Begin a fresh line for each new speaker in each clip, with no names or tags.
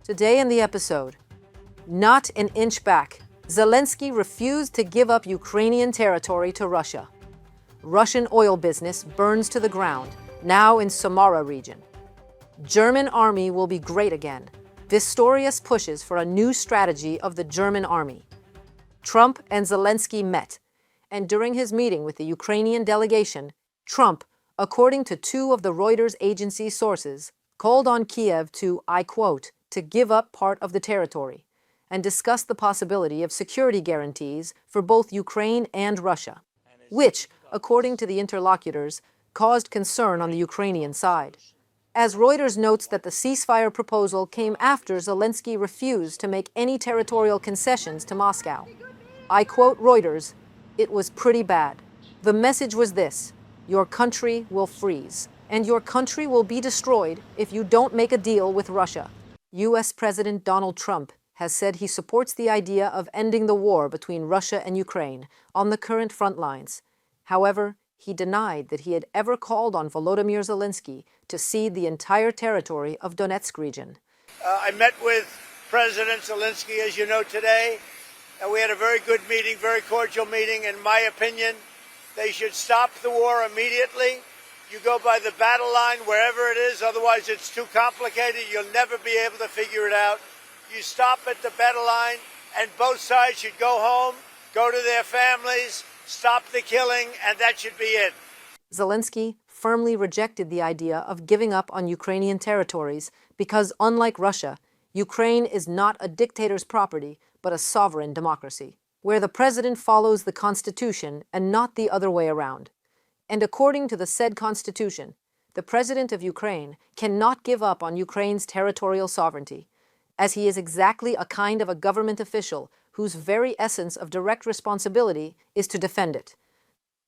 Today in the episode, not an inch back. Zelensky refused to give up Ukrainian territory to Russia. Russian oil business burns to the ground, now in Samara region. German army will be great again. Pistorius pushes for a new strategy of the German army. Trump and Zelensky met, and during his meeting with the Ukrainian delegation, Trump, according to two of the Reuters agency sources, called on Kyiv to, I quote, to give up part of the territory, and discussed the possibility of security guarantees for both Ukraine and Russia, which, according to the interlocutors, caused concern on the Ukrainian side. As Reuters notes that the ceasefire proposal came after Zelensky refused to make any territorial concessions to Moscow. I quote Reuters, "It was pretty bad. The message was this: your country will freeze, and your country will be destroyed if you don't make a deal with Russia." U.S. President Donald Trump has said he supports the idea of ending the war between Russia and Ukraine on the current front lines. However, he denied that he had ever called on Volodymyr Zelensky to cede the entire territory of Donetsk region.
I met with President Zelensky, as you know, today, and we had a very good meeting, very cordial meeting. In my opinion, they should stop the war immediately. You go by the battle line wherever it is, otherwise it's too complicated. You'll never be able to figure it out. You stop at the battle line, and both sides should go home, go to their families, stop the killing, and that should be it.
Zelensky firmly rejected the idea of giving up on Ukrainian territories because, unlike Russia, Ukraine is not a dictator's property, but a sovereign democracy, where the president follows the constitution and not the other way around. And according to the said constitution, the president of Ukraine cannot give up on Ukraine's territorial sovereignty, as he is exactly a kind of a government official whose very essence of direct responsibility is to defend it.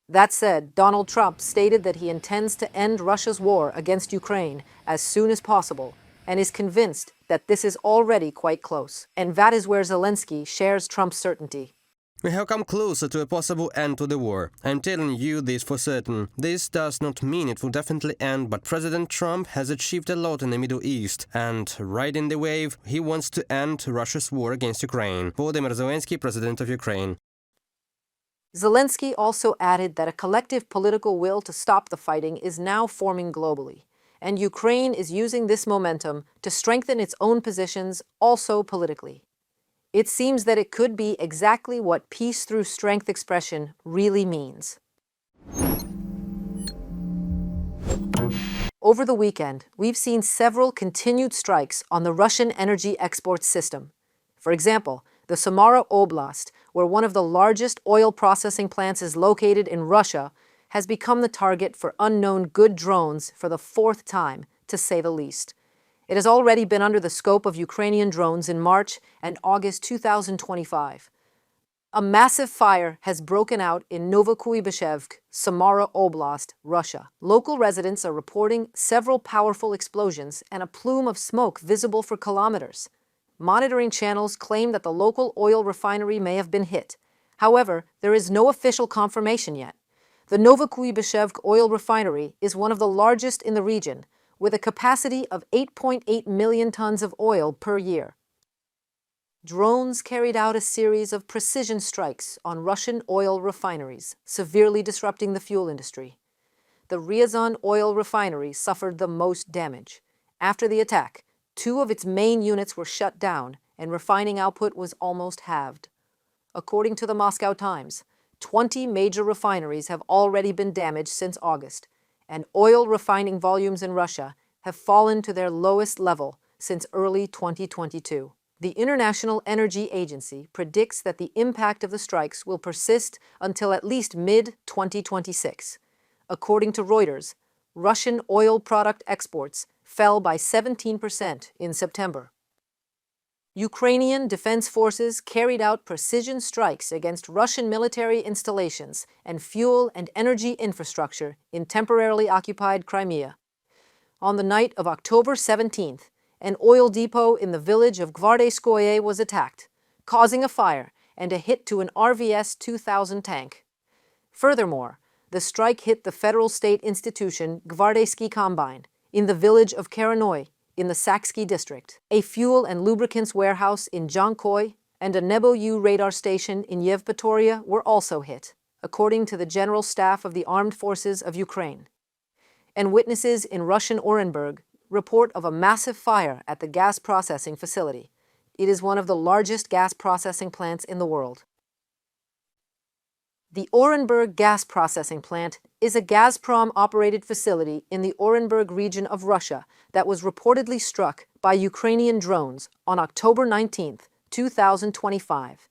That said, Donald Trump stated that he intends to end Russia's war against Ukraine as soon as possible and is convinced that this is already quite close. And that is where Zelensky shares Trump's certainty.
We have come closer to a possible end to the war. I'm telling you this for certain. This does not mean it will definitely end, but President Trump has achieved a lot in the Middle East, and riding the wave, he wants to end Russia's war against Ukraine. Volodymyr Zelensky, President of Ukraine.
Zelensky also added that a collective political will to stop the fighting is now forming globally, and Ukraine is using this momentum to strengthen its own positions also politically. It seems that it could be exactly what peace through strength expression really means. Over the weekend, we've seen several continued strikes on the Russian energy export system. For example, the Samara Oblast, where one of the largest oil processing plants is located in Russia, has become the target for unknown good drones for the fourth time, to say the least. It has already been under the scope of Ukrainian drones in March and August 2025. A massive fire has broken out in Novokuybyshevsk, Samara Oblast, Russia. Local residents are reporting several powerful explosions and a plume of smoke visible for kilometers. Monitoring channels claim that the local oil refinery may have been hit. However, there is no official confirmation yet. The Novokuybyshevsk oil refinery is one of the largest in the region, with a capacity of 8.8 million tons of oil per year. Drones carried out a series of precision strikes on Russian oil refineries, severely disrupting the fuel industry. The Ryazan oil refinery suffered the most damage. After the attack, 2 of its main units were shut down, and refining output was almost halved. According to the Moscow Times, 20 major refineries have already been damaged since August, and oil refining volumes in Russia have fallen to their lowest level since early 2022. The International Energy Agency predicts that the impact of the strikes will persist until at least mid-2026. According to Reuters, Russian oil product exports fell by 17% in September. Ukrainian defense forces carried out precision strikes against Russian military installations and fuel and energy infrastructure in temporarily occupied Crimea. On the night of October 17th, an oil depot in the village of Gvardeyskoye was attacked, causing a fire and a hit to an RVS 2000 tank. Furthermore, the strike hit the federal state institution Gvardeyski Combine in the village of Karanoy in the Saksky district. A fuel and lubricants warehouse in Jankoy and a Nebo-U radar station in Yevpatoria were also hit, according to the General Staff of the Armed Forces of Ukraine. And witnesses in Russian Orenburg report of a massive fire at the gas processing facility. It is one of the largest gas processing plants in the world. The Orenburg gas processing plant is a Gazprom-operated facility in the Orenburg region of Russia that was reportedly struck by Ukrainian drones on October 19, 2025.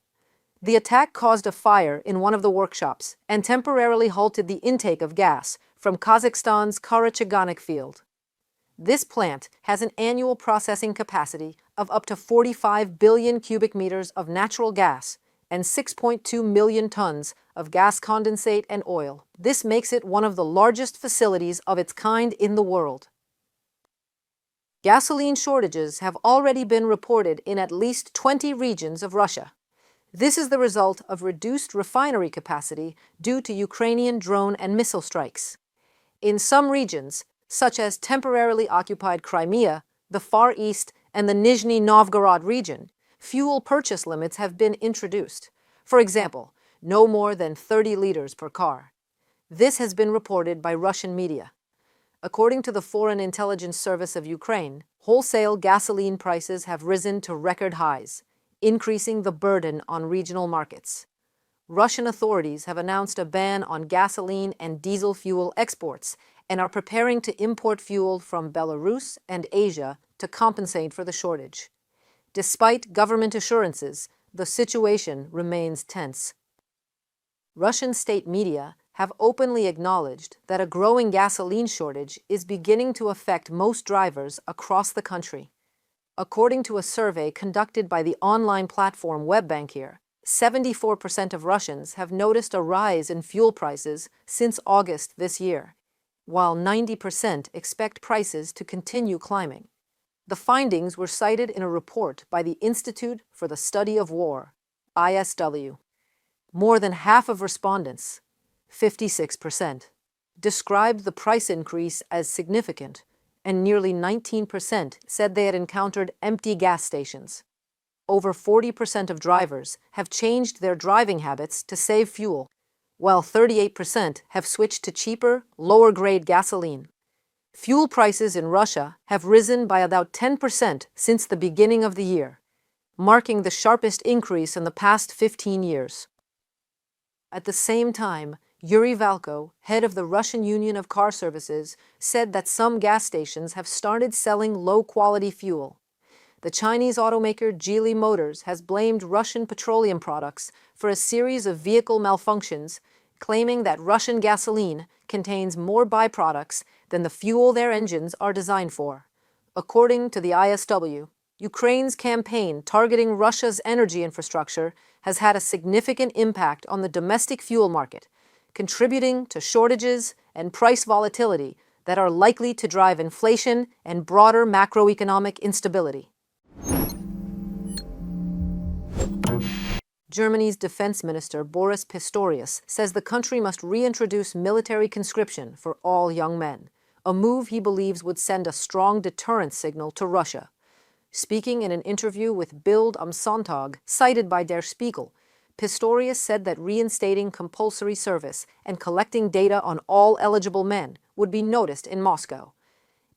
The attack caused a fire in one of the workshops and temporarily halted the intake of gas from Kazakhstan's Karachaganak field. This plant has an annual processing capacity of up to 45 billion cubic meters of natural gas and 6.2 million tons of gas condensate and oil. This makes it one of the largest facilities of its kind in the world. Gasoline shortages have already been reported in at least 20 regions of Russia. This is the result of reduced refinery capacity due to Ukrainian drone and missile strikes. In some regions, such as temporarily occupied Crimea, the Far East, and the Nizhny Novgorod region, fuel purchase limits have been introduced. For example, no more than 30 liters per car. This has been reported by Russian media. According to the Foreign Intelligence Service of Ukraine, wholesale gasoline prices have risen to record highs, increasing the burden on regional markets. Russian authorities have announced a ban on gasoline and diesel fuel exports and are preparing to import fuel from Belarus and Asia to compensate for the shortage. Despite government assurances, the situation remains tense. Russian state media have openly acknowledged that a growing gasoline shortage is beginning to affect most drivers across the country. According to a survey conducted by the online platform WebBankir, 74% of Russians have noticed a rise in fuel prices since August this year, while 90% expect prices to continue climbing. The findings were cited in a report by the Institute for the Study of War, ISW. More than half of respondents, 56%, described the price increase as significant, and nearly 19% said they had encountered empty gas stations. Over 40% of drivers have changed their driving habits to save fuel, while 38% have switched to cheaper, lower-grade gasoline. Fuel prices in Russia have risen by about 10% since the beginning of the year, marking the sharpest increase in the past 15 years. At the same time, Yuri Valko, head of the Russian Union of Car Services, said that some gas stations have started selling low-quality fuel. The Chinese automaker Geely Motors has blamed Russian petroleum products for a series of vehicle malfunctions, claiming that Russian gasoline contains more byproducts than the fuel their engines are designed for. According to the ISW, Ukraine's campaign targeting Russia's energy infrastructure has had a significant impact on the domestic fuel market, contributing to shortages and price volatility that are likely to drive inflation and broader macroeconomic instability. Germany's Defense Minister Boris Pistorius says the country must reintroduce military conscription for all young men, a move he believes would send a strong deterrent signal to Russia. Speaking in an interview with Bild am Sonntag, cited by Der Spiegel, Pistorius said that reinstating compulsory service and collecting data on all eligible men would be noticed in Moscow.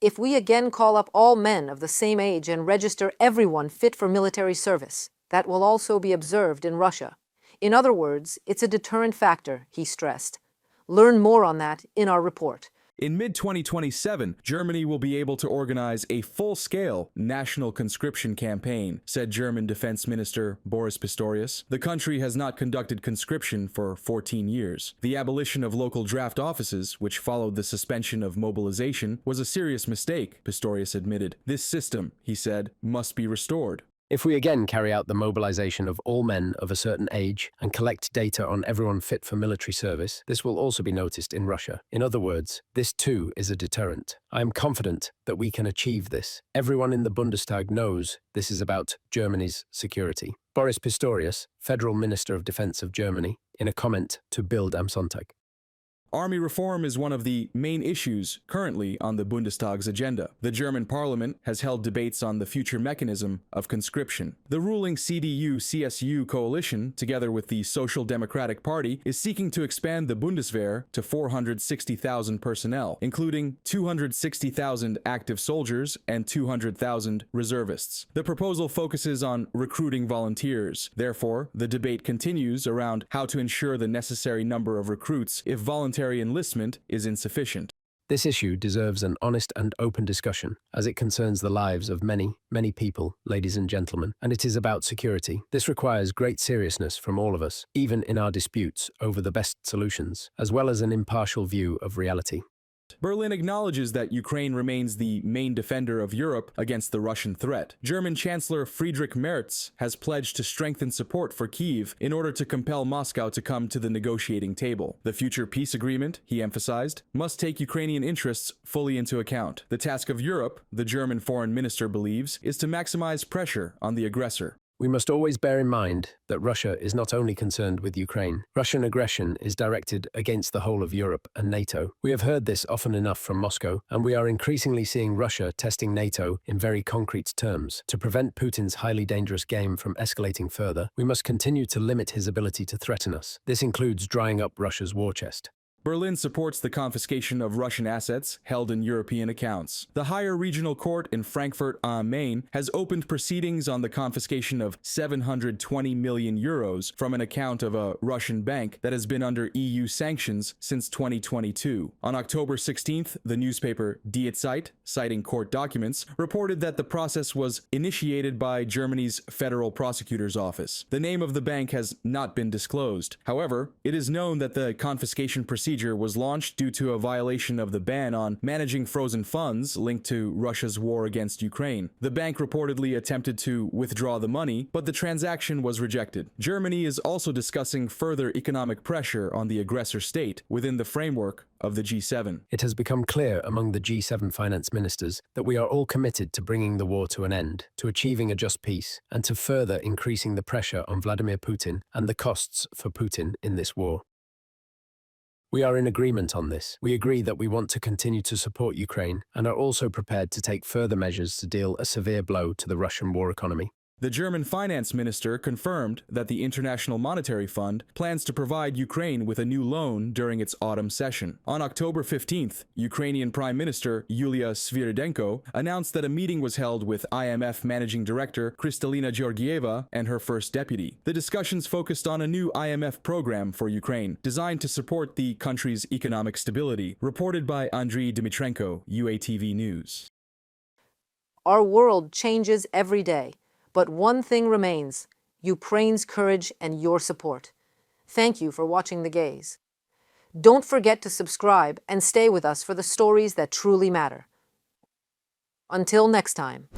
If we again call up all men of the same age and register everyone fit for military service, that will also be observed in Russia. In other words, it's a deterrent factor, he stressed. Learn more on that in our report.
In mid-2027, Germany will be able to organize a full-scale national conscription campaign, said German Defense Minister Boris Pistorius. The country has not conducted conscription for 14 years. The abolition of local draft offices, which followed the suspension of mobilization, was a serious mistake, Pistorius admitted. This system, he said, must be restored.
If we again carry out the mobilization of all men of a certain age and collect data on everyone fit for military service, this will also be noticed in Russia. In other words, this too is a deterrent. I am confident that we can achieve this. Everyone in the Bundestag knows this is about Germany's security. Boris Pistorius, Federal Minister of Defense of Germany, in a comment to Bild am Sonntag.
Army reform is one of the main issues currently on the Bundestag's agenda. The German parliament has held debates on the future mechanism of conscription. The ruling CDU-CSU coalition, together with the Social Democratic Party, is seeking to expand the Bundeswehr to 460,000 personnel, including 260,000 active soldiers and 200,000 reservists. The proposal focuses on recruiting volunteers. Therefore, the debate continues around how to ensure the necessary number of recruits if voluntary enlistment is insufficient.
This issue deserves an honest and open discussion, as it concerns the lives of many, many people, ladies and gentlemen, and it is about security. This requires great seriousness from all of us, even in our disputes over the best solutions, as well as an impartial view of reality.
Berlin acknowledges that Ukraine remains the main defender of Europe against the Russian threat. German Chancellor Friedrich Merz has pledged to strengthen support for Kyiv in order to compel Moscow to come to the negotiating table. The future peace agreement, he emphasized, must take Ukrainian interests fully into account. The task of Europe, the German foreign minister believes, is to maximize pressure on the aggressor.
We must always bear in mind that Russia is not only concerned with Ukraine. Russian aggression is directed against the whole of Europe and NATO. We have heard this often enough from Moscow, and we are increasingly seeing Russia testing NATO in very concrete terms. To prevent Putin's highly dangerous game from escalating further, we must continue to limit his ability to threaten us. This includes drying up Russia's war chest.
Berlin supports the confiscation of Russian assets held in European accounts. The higher regional court in Frankfurt am Main has opened proceedings on the confiscation of 720 million euros from an account of a Russian bank that has been under EU sanctions since 2022. On October 16th, the newspaper Die Zeit, citing court documents, reported that the process was initiated by Germany's Federal Prosecutor's Office. The name of the bank has not been disclosed. However, it is known that the confiscation procedure was launched due to a violation of the ban on managing frozen funds linked to Russia's war against Ukraine. The bank reportedly attempted to withdraw the money, but the transaction was rejected. Germany is also discussing further economic pressure on the aggressor state within the framework of the G7.
It has become clear among the G7 finance ministers that we are all committed to bringing the war to an end, to achieving a just peace, and to further increasing the pressure on Vladimir Putin and the costs for Putin in this war. We are in agreement on this. We agree that we want to continue to support Ukraine and are also prepared to take further measures to deal a severe blow to the Russian war economy.
The German finance minister confirmed that the International Monetary Fund plans to provide Ukraine with a new loan during its autumn session. On October 15th, Ukrainian Prime Minister Yulia Sviridenko announced that a meeting was held with IMF Managing Director Kristalina Georgieva and her first deputy. The discussions focused on a new IMF program for Ukraine, designed to support the country's economic stability, reported by Andriy Dmitrenko, UATV News.
Our world changes every day. But one thing remains: Ukraine's courage and your support. Thank you for watching The Gaze. Don't forget to subscribe and stay with us for the stories that truly matter. Until next time.